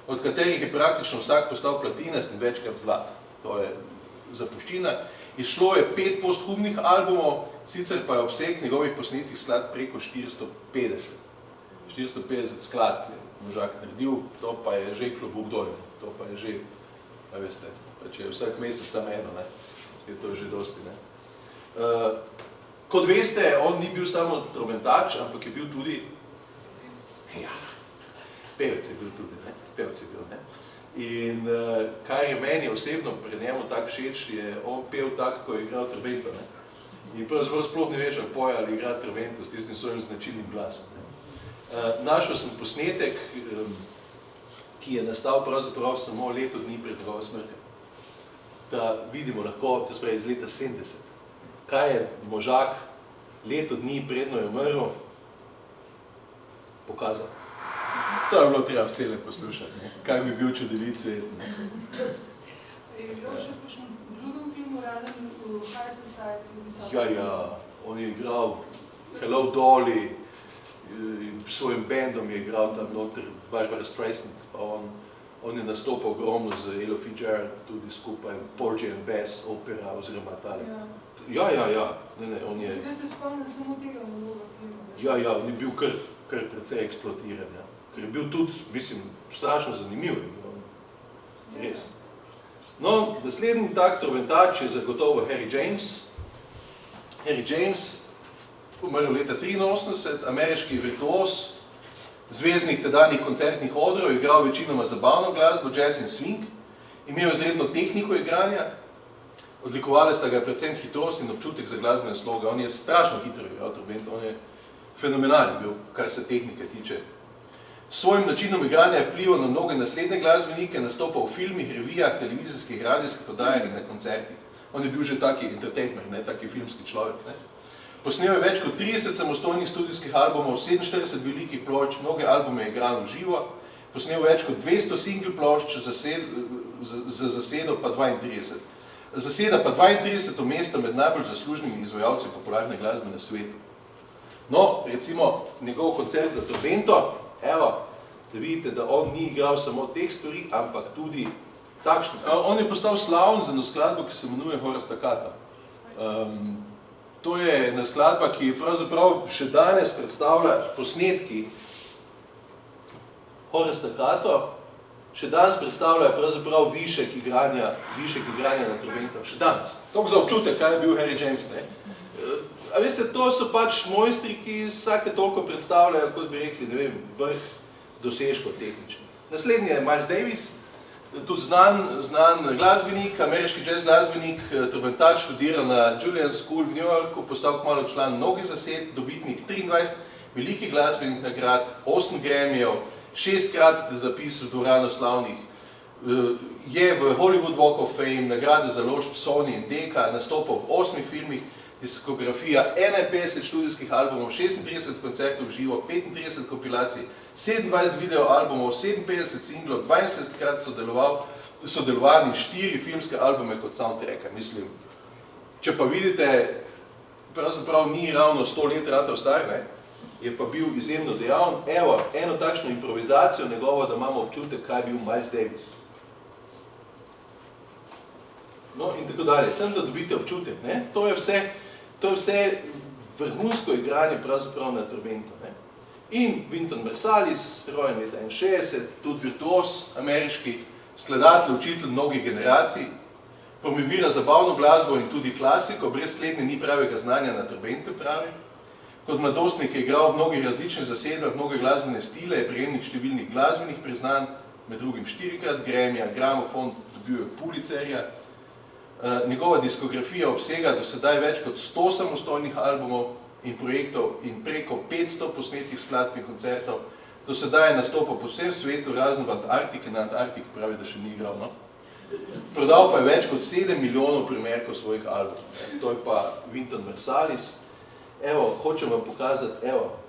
od katerih je praktično vsak postal platinast in večkrat zlat. To je zapuščina. Izšlo je 5 posthumnih albumov, sicer pa je obseg njegovih posnetih skladb preko 450. 450 skladb je možak naredil, to pa je že klobuk dolje. To pa je že, a veste, če je vsak mesec samo eno, je to že dosti. Kot veste, on ni bil samo trobentač, ampak je bil tudi pevec je bil tudi, pevec je bil, ne. In kar je meni osebno pri njemu tako všeč, je on pel tako, ko je igral trobento, ne. In pravzaprav sploh ne veš, ali poje ali igra trobento s tistim svojim značilnim glasom. Našel sem posnetek, ki je nastal pravzaprav samo leto dni pred njegovo smrtjo. Da vidimo lahko, to spravi iz leta 70. Kaj je možak leto dni predno je umrl pokazal. To je bilo treba v cele poslušati, kak bi bil čudovit svet. Je igral še v kakšnem drugem filmu, razen v High Society? Ja, on je igral Hello Dolly, s svojim bandom je igral tam noter Barbara Streisand, pa on je nastopal ogromno z Ella Fitzgerald, tudi skupaj Porgy and Bess, opera oziroma tale. Ja, on je... Jaz se spomnim samo tega mnoga filma. Ja, on je bil kar precej eksploatiran, ker je bil tudi, mislim, strašno zanimiv. Res. No, naslednji tak trobentač je zagotovo Harry James. Harry James, umrl leta 1983, ameriški virtuoz, zvezdnik tedanjih koncertnih odrov, igral večinoma zabavno glasbo, jazz in swing, imel izredno tehniko igranja, odlikovali sta ga predvsem hitrost in občutek za glasbene sloge. On je strašno hitro igral trobento, on je fenomenalen bil, kar se tehnike tiče. S svojim načinom igranja je vplival na mnoge naslednje glasbenike, nastopal v filmih, revijah, televizijskih, radijskih oddajah in na koncertih. On je bil že taki entertainer, ne, taki filmski človek. Ne. Posnel je več kot 30 samostojnih studijskih albumov, 47 velikih plošč, mnoge albume je igral v živo, posnel več kot 200 single plošč, za zasedo pa 32. Zaseda pa 32. mesto med najbolj zaslužnimi izvajalci popularne glasbe na svetu. No, recimo, njegov koncert za trobento, evo, da vidite, da on ni igral samo teh stvari, ampak tudi takšnih. On je postal slaven za eno skladbo, ki se imenuje Hora Staccato. To je ena skladba, ki pravzaprav še danes predstavlja posnetki Hora Staccato, še danes predstavljajo pravzaprav višek igranja na trobento. Še danes. Toliko za občutek, kaj je bil Harry James, ne? A veste, to so pač mojstri, ki vsake toliko predstavljajo, kot bi rekli, ne vem, vrh dosežkov tehničnih. Naslednji je Miles Davis, tudi znan glasbenik, ameriški jazz glasbenik, trobentač, študiral na Juilliard School v New Yorku, postal kmalu član mnogih zased, dobitnik 23 velikih glasbenih nagrad, 8 Grammyjev, 6-krat zapisal dvorano slavnih, je v Hollywood Walk of Fame, nagrade založb Sony in Decca, nastopal v 8 filmih, diskografija 51 študijskih albumov, 36 koncertov v živo, 35 kompilacij, 27 videoalbumov, 57 singlov, 72-krat sodelovani 4 filmske albume kot soundtracka, mislim. Če pa vidite, pravzaprav ni ravno 100 let ratal star, ne? Je pa bil izjemno dejaven. Evo, eno takšno improvizacijo njegovo, da imamo občutek, kaj je bil Miles Davis. No, in tako dalje. Sem da dobite občutek, ne? To je vse vrhunsko igranje pravzaprav na trobento, ne? In Wynton Marsalis, rojen leta 61, tudi virtuos ameriški, skladatelj, učitelj mnogih generacij, promovira zabavno glasbo in tudi klasiko, brez slednje ni pravega znanja na trobento, pravi. Kot mladostnik je igral v mnogih različnih zasedbah, mnoge glasbene stile, je prejemnik številnih glasbenih priznanj, med drugim 4-krat Grammyja, gramofon, dobil je Pulitzerja. Njegova diskografija obsega do sedaj več kot 100 samostojnih albumov in projektov in preko 500 posnetih skladb in koncertov. Do sedaj je nastopal po vsem svetu, razen v Antarktiki, na Antarktiki pravi, da še ni igral, no? Prodal pa je več kot 7 milijonov primerkov svojih albumov. To je pa Wynton Marsalis. Evo, hočem vam pokazati, evo,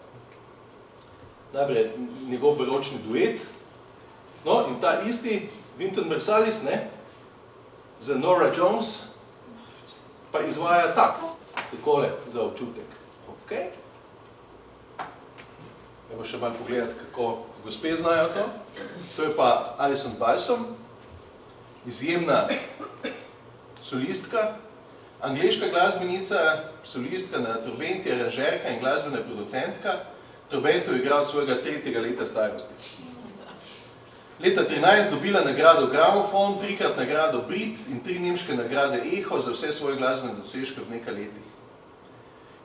najprej njegov baročni duet. No, in ta isti Wynton Marsalis, ne, za Norah Jones, pa izvaja takole za občutek. Ok? Evo še malo pogledati, kako gospe znajo to. To je pa Alison Balsom, izjemna solistka, angleška glasbenica, solistka na trobenti, aranžerka in glasbena producentka. Trobento je igral od svojega 3. leta starosti. Leta 13 dobila nagrado Gramofon, 3-krat nagrado Brit in 3 nemške nagrade Echo za vse svoje glasbene dosežke v nekaj letih.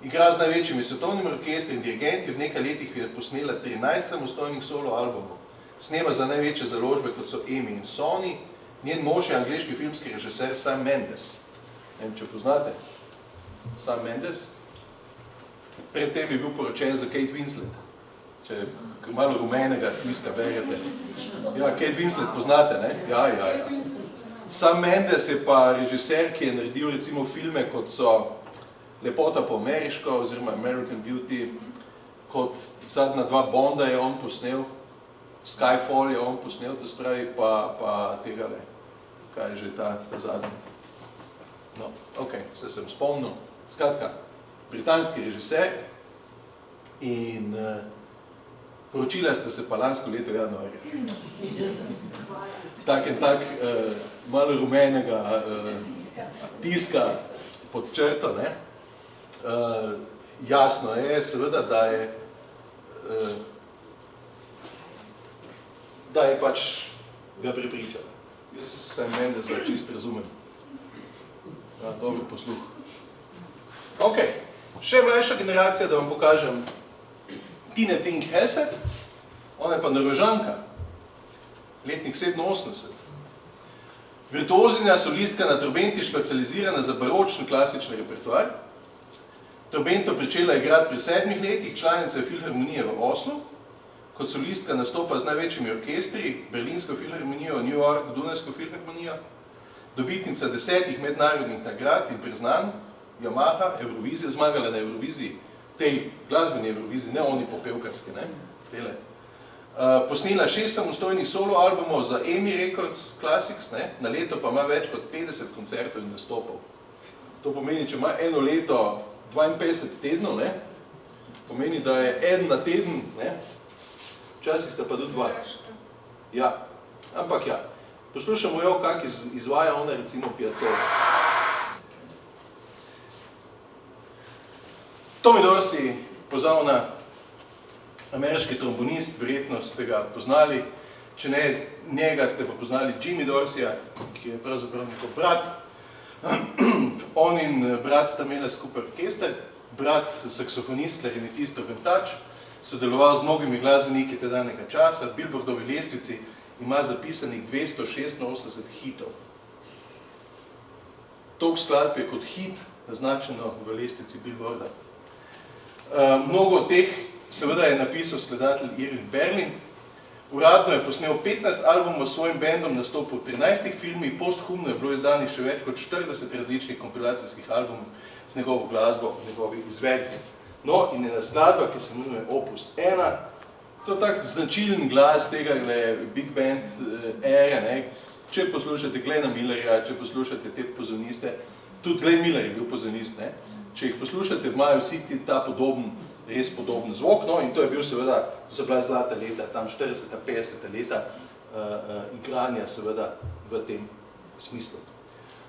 Igra z največjimi svetovnimi orkestri in dirigenti, v nekaj letih je posnela 13 samostojnih solo albumov. Snema za največje založbe, kot so EMI in Sony. Njen mož je angleški filmski režiser Sam Mendes. Ne vem, če poznate. Sam Mendes. Predtem je bil poročen za Kate Winslet. Če malo rumenega tiska berete. Ja, Kate Winslet poznate, ne? Ja. Sam Mendes je pa režiser, ki je naredil recimo filme, kot so Lepota po ameriško, oziroma American Beauty, kot zadnja 2 Bonda je on posnel, Skyfall je on posnel, to spravi, pa tega le. Kaj je že ta zadnji? No, ok, se sem spomnil. Skratka, britanski režiser in poročila ste se pa lansko leto januarja. Tak in tak malo rumenega tiska pod črto, ne? Jasno je seveda, da je pač ga prepričal. Jaz sem meni, da se čist razumem. Ja, dobro posluh. Ok, še mlajša generacija, da vam pokažem Tine Thing Hesed, ona je pa Norvežanka, letnik 87. Virtuozinja solistka na trobenti, specializirana za baročni klasični repertoar. Trobento pričela igrati pri 7 letih, članica Filharmonije v Oslu. kot solistka nastopa z največjimi orkestri, Berlinsko filharmonijo, New York, Dunajsko filharmonijo, dobitnica 10 mednarodnih nagrad in priznanj, Yamaha, Eurovizija, zmagala na Euroviziji, tej glasbeni Euroviziji, ne oni popevkarski, ne, tele. Posnela 6 samostojnih solo albumov za EMI Records Classics, ne, na leto pa ima več kot 50 koncertov in nastopov. To pomeni, če ima eno leto 52 tednov, ne, pomeni, da je en na teden, ne, včasih sta pa do 2. Ja, ampak ja. Poslušamo jo, kak izvaja ona recimo Piazzolla. Tommy Dorsey, pozavna ameriški trombonist, verjetno ste ga poznali, če ne njega, ste pa poznali Jimmy Dorseyja, ki je pravzaprav njegov brat. On in brat sta imela skupaj orkester, brat saksofonist, klarinetist, trobentač, sodeloval z mnogimi glasbeniki tedanjega časa, Billboardovi lestvici ima zapisanih 286 hitov. Toliko skladb je kot hit naznačeno v lestvici Billboarda. Mnogo teh seveda je napisal skladatelj Irving Berlin. Uradno je posnel 15 albumov s svojim bendom, nastopil v 13 filmih, posthumno je bilo izdanih še več kot 40 različnih kompilacijskih albumov z njegovo glasbo, njegovi izvedbi. No, in ena skladba, ki se imenuje Opus 1, to je tak značilen glas tega big band ere, ne. Če poslušate Glena Millerja, če poslušate te pozorniste, tudi Glenn Miller je bil pozornist, ne. Če jih poslušate, imajo vsi ta podoben, res podoben zvok, no, in to je bil seveda, so bila zlata leta, tam 40. 50. leta igranja seveda v tem smislu.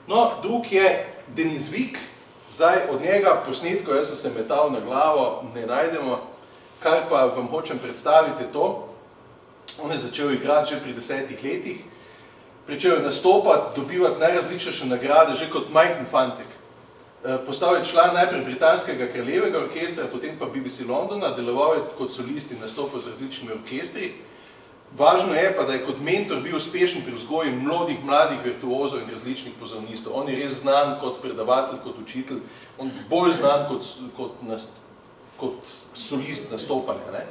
No, drug je Denis Vik, zdaj od njega posnetkov, jaz sem se metal na glavo, ne najdemo, kar pa vam hočem predstaviti to, on je začel igrati že pri 10 letih, pričel je nastopati, dobivati najrazličnejše nagrade, že kot majhen fantek. Postal je član najprej britanskega kraljevega orkestra, potem pa BBC Londona, deloval je kot solist in nastopil z različnimi orkestri. Važno je pa, da je kot mentor bil uspešen pri vzgoji mladih virtuozov in različnih pozornistov. On je res znan kot predavatelj, kot učitelj, on je bolj znan kot solist nastopanja, ne.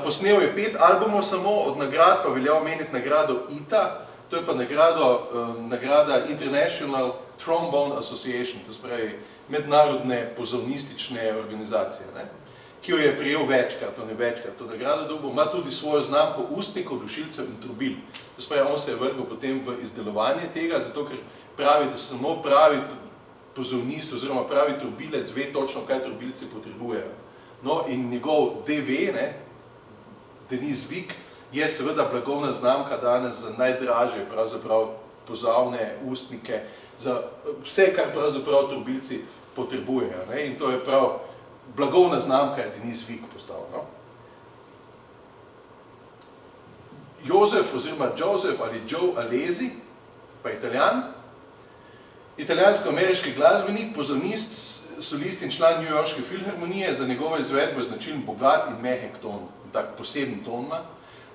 Posnel je 5 albumov samo, od nagrad pa velja omeniti nagrado ITA, to je pa nagrada International Trombone Association, to se pravi mednarodne pozornistične organizacije, ne, ki jo je prejel večkrat, to nagrado dobil, ima tudi svojo znamko ustnikov, dušilcev in trubil. To se pravi, on se je vrgel potem v izdelovanje tega, zato ker pravi, da samo pravi pozornist oziroma pravi trubilec ve točno, kaj trubilci potrebujejo. No, in njegov DV, ne, Denis Vik, je seveda blagovna znamka danes za najdražje pravzaprav pozavne, ustnike, za vse, kar pravzaprav trubilci potrebujejo, ne, in to je prav blagovna znamka je Denis Vik postal, no. Josef oziroma Joseph ali Joe Alesi, pa Italijan, italijansko-ameriški glasbenik, pozornist, solist in član New Yorkske filharmonije, za njegovo izvedbo je značilen bogat in mehek ton, tak poseben ton ima,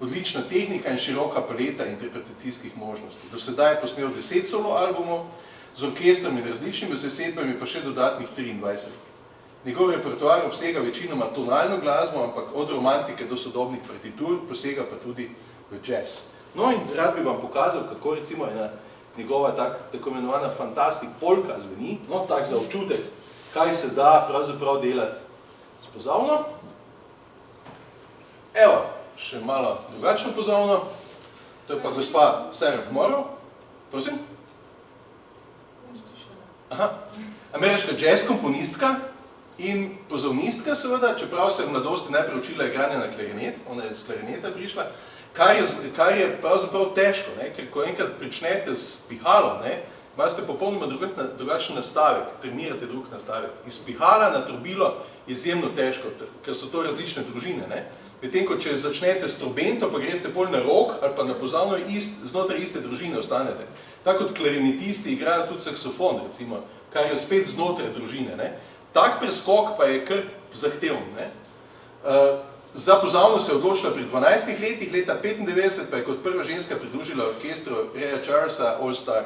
odlična tehnika in široka paleta interpretacijskih možnosti. Do sedaj je posnel 10 solo albumov, z orkestrom in različnimi zasedbami pa še dodatnih 23. Njegov repertoar obsega večinoma tonalno glasbo, ampak od romantike do sodobnih partitur, posega pa tudi v jazz. No in rad bi vam pokazal, kako recimo ena njegova tako imenovana fantastik polka zveni, no tak za občutek, kaj se da pravzaprav delati s pozavno. Evo, še malo drugačno pozavno, to je pa gospa Sarah Morrow, prosim. Aha, ameriška jazz komponistka in pozavnistka seveda, čeprav se je v mladosti najprej učila igranje na klarinet, ona je z klarineta prišla, kar je pravzaprav težko, ne, ker ko enkrat pričnete s pihalom, ne, imate popolnoma drugačen nastavek, trenirate drug nastavek. Iz pihala na trobilo je izjemno težko, ker so to različne družine, ne. Medtem, ko če začnete s trobento, pa greste pol na rog ali pa na pozavno, znotraj iste družine ostanete. Tako kot klarinetisti igrajo tudi saksofon, recimo, kar je spet znotraj družine, ne. Tak preskok pa je kar zahteven, ne. Za pozavno se je odločila pri 12 letih, leta 95 pa je kot prva ženska pridružila orkestru Raya Charlesa All Star.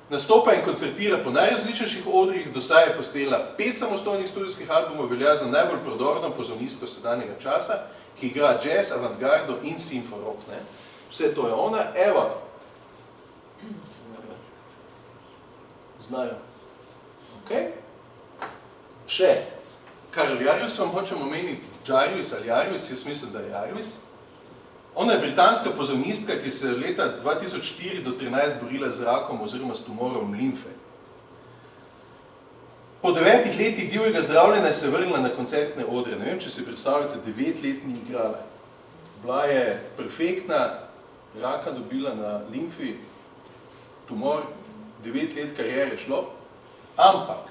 Nastopa in koncertira po najrazličnejših odrih, dosaj je posnela 5 samostojnih studijskih albumov, velja za najbolj prodorno pozavnistko sedanjega časa, ki igra jazz, avantgardo in simforok. Vse to je ona, evo. Znajo. Ok. Še. Karol Jarvis vam hočem omeniti, Jarvis ali Jarvis, jaz mislim, da je Jarvis. Ona je britanska pozornistka, ki se je leta 2004 do 2013 borila z rakom oziroma s tumorom limfe. Po 9 letih divjega zdravljenja se je vrnila na koncertne odre. Ne vem, če si predstavljate, 9 let ni igrala. Bila je perfektna, raka dobila na limfi, tumor, 9 let karijere šlo, ampak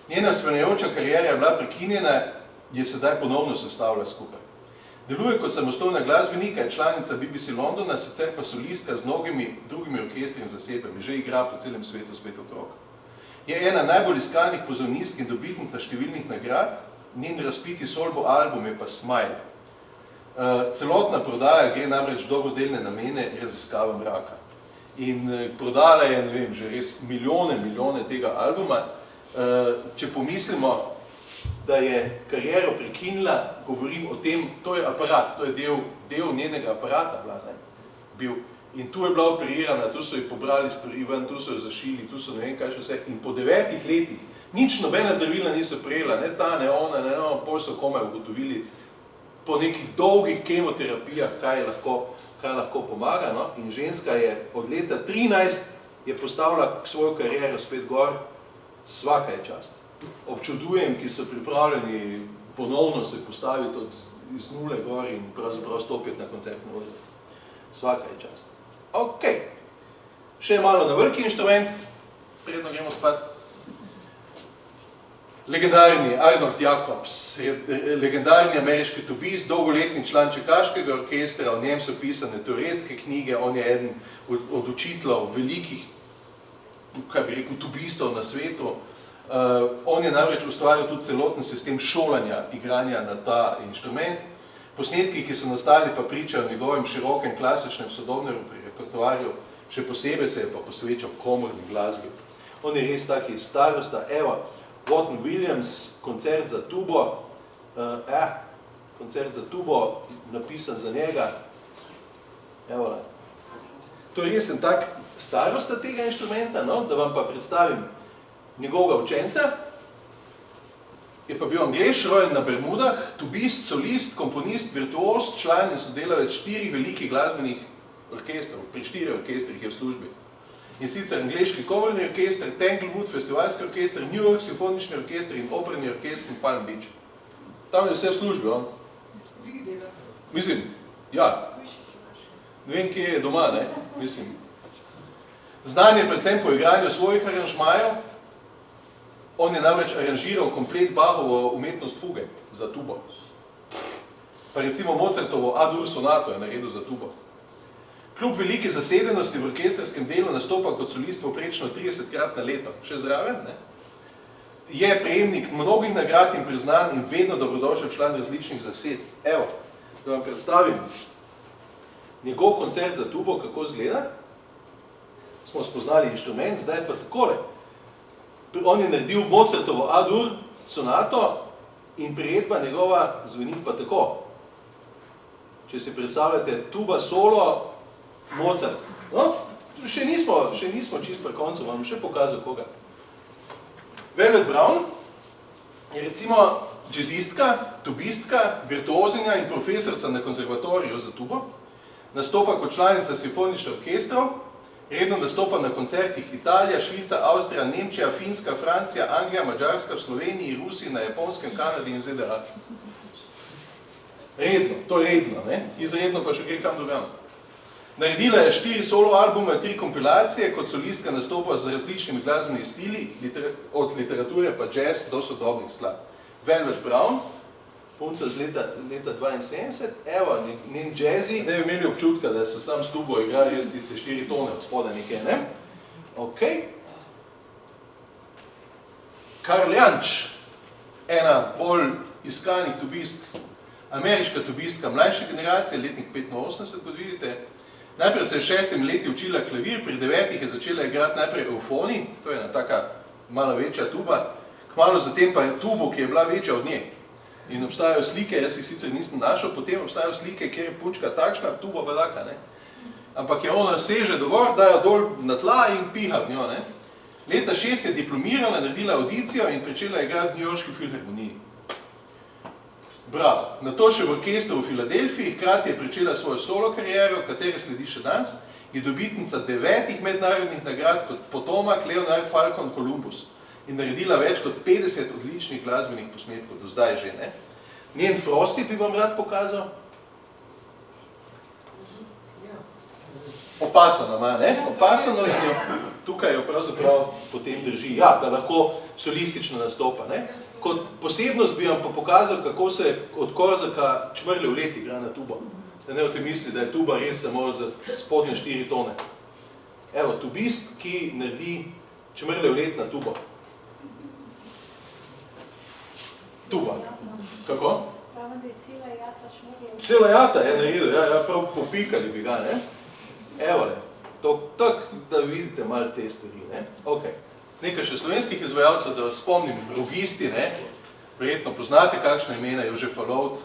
njena spremljajoča karijera je bila prekinjena, je sedaj ponovno sestavila skupaj. Deluje kot samostojna glasbenika, je članica BBC Londona, sicer pa solistka z mnogimi drugimi orkestri in zasedbami, že igra po celem svetu spet okrog. Je ena najbolj iskanih pozornistk in dobitnica številnih nagrad, njen razpiti solbo album je pa Smile. Celotna prodaja gre namreč v dobrodelne namene raziskavam raka. In prodala je, ne vem, že res milijone tega albuma. Če pomislimo, da je kariero prekinila, govorim o tem, to je aparat, to je del njenega aparata bil. In tu je bila operirana, tu so ji pobrali stvari ven, tu so jo zašili, tu so ne vem kaj še vse. In po 9 letih, nič nobena zdravila niso prejela, ne ta, ne ona, ne no, pol so komaj ugotovili po nekih dolgih kemoterapijah, kaj lahko pomaga. No? In ženska je od leta 2013 je postavila svojo kariero spet gor, svaka je čast. Občudujem, ki so pripravljeni ponovno se postaviti iz nule gor in pravzaprav stopiti na koncertno odre. Svaka je čast. Ok. Še malo na veliki inštrument, predno gremo spat. Legendarni Arnold Jacobs, legendarni ameriški tubist, dolgoletni član čekaškega orkestra, o njem so pisane teoretske knjige, on je eden od učiteljev velikih, kaj bi rekel, tubistov na svetu. On je namreč ustvaril tudi celoten sistem šolanja, igranja na ta inštrument. Posnetki, ki so nastali, pa pričajo o njegovem širokem, klasičnem, sodobnem repertoarju, še posebej se je pa posvečal komorni glasbi. On je res taki starosta, evo, Wotton Williams, koncert za tubo, napisan za njega, evo, to je res en tak starosta tega inštrumenta, no, da vam pa predstavim njegovega učenca. Je pa bil Anglež, rojen na Bermudah, tubist, solist, komponist, virtuoz, član in sodelavec 4 velikih glasbenih orkestrov, pri 4 orkestrih je v službi. In sicer angleški komorni orkester, Tanglewood, festivalski orkester, New York, simfonični orkester in operni orkester in Palm Beach. Tam je vse v službi, on. Mislim, ja. Ne vem, kje je doma, ne? Mislim. Znan je predvsem po igranju svojih aranžmajev. On je namreč aranžiral komplet Bachovo umetnost fuge za tubo. Pa recimo Mozartovo A-dur sonato je naredil za tubo. Kljub velike zasedenosti v orkestrskem delu nastopa kot solist povprečno 30krat na leto. Še zraven, ne? Je prejemnik mnogih nagrad in priznan in vedno dobrodošel član različnih zased. Evo, da vam predstavim njegov koncert za tubo, kako izgleda. Smo spoznali inštrument, zdaj pa takole. On je naredil Mozartovo A-dur sonato in priredba njegova zveni pa tako. Če si predstavljate tuba solo, Mozart. No, še nismo čisto pri koncu, vam še pokazal koga. Velvet Brown je recimo jazzistka, tubistka, virtuozinja in profesorca na konzervatoriju za tubo. Nastopa kot članica simfoničnih orkestrov, redno nastopa na koncertih Italija, Švica, Avstrija, Nemčija, Finska, Francija, Anglija, Madžarska, v Sloveniji, Rusiji, na Japonskem, Kanadi in ZDA. Redno, to je redno, ne? Izredno pa še gre kam drugam. Naredila je 4 solo albume, 3 kompilacije, kot solistka nastopa z različnimi glasbenimi stili, od literature pa jazz do sodobnih skladb. Velvet Brown, punca z leta 72, evo, njen jazzy, ne bi imeli občutka, da se sam s tubo igra res tiste 4 tone od spoda nekaj, ne? Ok. Karl Janč, ena bolj iskanih tubistk, ameriška tubistka mlajše generacije, letnik 85, kot vidite. Najprej se je 6 leti učila klavir, pri 9 je začela igrati najprej eufoni, to je ena taka malo večja tuba, kmalu zatem pa tubo, ki je bila večja od nje. In obstajajo slike, jaz jih sicer nisem našel, potem obstajajo slike, kjer je punčka takšna, tuba velika, ne. Ampak je ona seže dogor, dajo dol na tla in piha v njo, ne. Leta 6 je diplomirala, naredila audicijo in pričela igrati v Newyorški filharmoniji. Bravo. Nato še v orkestru v Filadelfiji, hkrati je pričela svojo solo kariero, katera sledi še danes, je dobitnica 9 mednarodnih nagrad kot potomak Leonard Falcon Columbus in naredila več kot 50 odličnih glasbenih posnetkov, do zdaj že, ne. Njen Frosty bi vam rad pokazal. Opasano ima, ne? Opasano in jo, tukaj jo pravzaprav potem drži, ja, da lahko solistično nastopa, ne? Kot posebnost bi vam pa pokazal, kako se od Korzaka Čmrljev let igra na tubo. Da ne boste misli, da je tuba res samo za spodnje 4 tone. Evo, tubist, ki naredi Čmrljev let na tubo. Tuba. Kako? Pravno, da je cela jata Čmrljev. Cela jata je naredil, ja, prav popikali bi ga, ne? Evo, tak, da vidite malo te stvari, ne? Ok. Nekaj še slovenskih izvajalcev, da vas spomnim, rogisti, ne? Verjetno poznate kakšna imena, Jožef Falovt,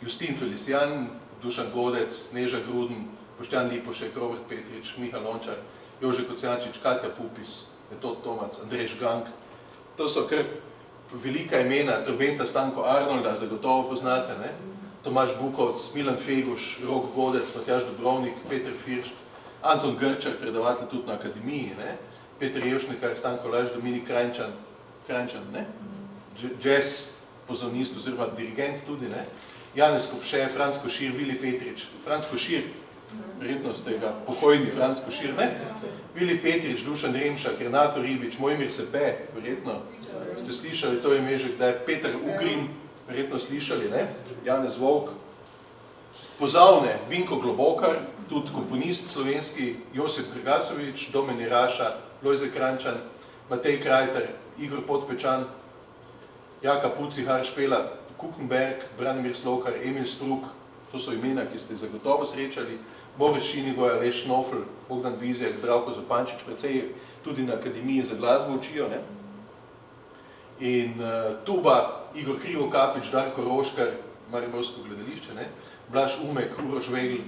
Justin Felicijan, Dušan Godec, Neža Gruden, Boštjan Lipošek, Robert Petrič, Miha Lončar, Jože Kocijančič, Katja Pupis, Metod Tomac, Andrej Žgank. To so kar velika imena, Trobenta Stanko Arnolda, zagotovo poznate, ne? Tomaž Bukovc, Milan Feguš, Rok Godec, Matjaž Dobrovnik, Peter Firšt, Anton Grčar, predavatelj tudi na akademiji, ne? Peter Jevšnikar, Stanko Laž, Dominik Krajnčan, ne? Jazz pozornist oziroma dirigent tudi, ne? Janez Kopše, Franc Košir, Vili Petrič, Franc Košir, verjetno ste ga pokojni Franc Košir, ne? Vili Petrič, Dušan Remšak, Renato Ribič, Mojmir Sepe, verjetno ste slišali, to ime že kdaj, Peter Ugrin, verjetno slišali, ne? Janez Volk, pozavne, Vinko Globokar, tudi komponist slovenski, Josip Grgasovič, Domen Iraša, Lojze Krančan, Matej Krajter, Igor Podpečan, Jaka Pucihar, Špela Kukenberg, Branimir Slokar, Emil Spruk, to so imena, ki ste zagotovo srečali, Boris Šinigoj, Aleš Šnofl, Bogdan Bizjak, Zdravko Zopančič, precej tudi na Akademiji za glasbo učijo, ne? In tuba, Igor Krivokapič, Darko Roškar, Mariborsko gledališče, ne? Blaž Umek, Uroš Vegl,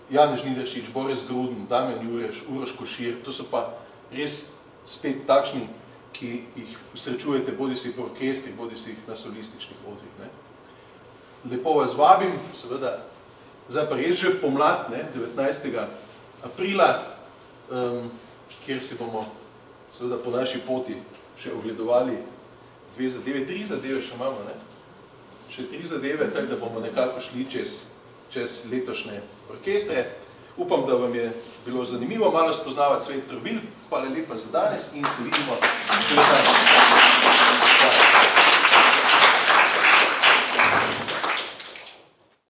Janez Žnidaršič, Boris Gruden, Damjan Jureš, Uroš Košir, to so pa res spet takšni, ki jih srečujete bodi si po orkestri, bodi si jih na solističnih odrih, ne. Lepo vas vabim, seveda, zdaj pa res že v pomlad, ne, 19. aprila, kjer si bomo seveda po naši poti še ogledovali 2 zadeve, 3 zadeve še imamo, ne. Še 3 zadeve, tako da bomo nekako šli čez letošnje orkestre. Upam, da vam je bilo zanimivo malo spoznavati svet trobil. Hvala lepa za danes in se vidimo.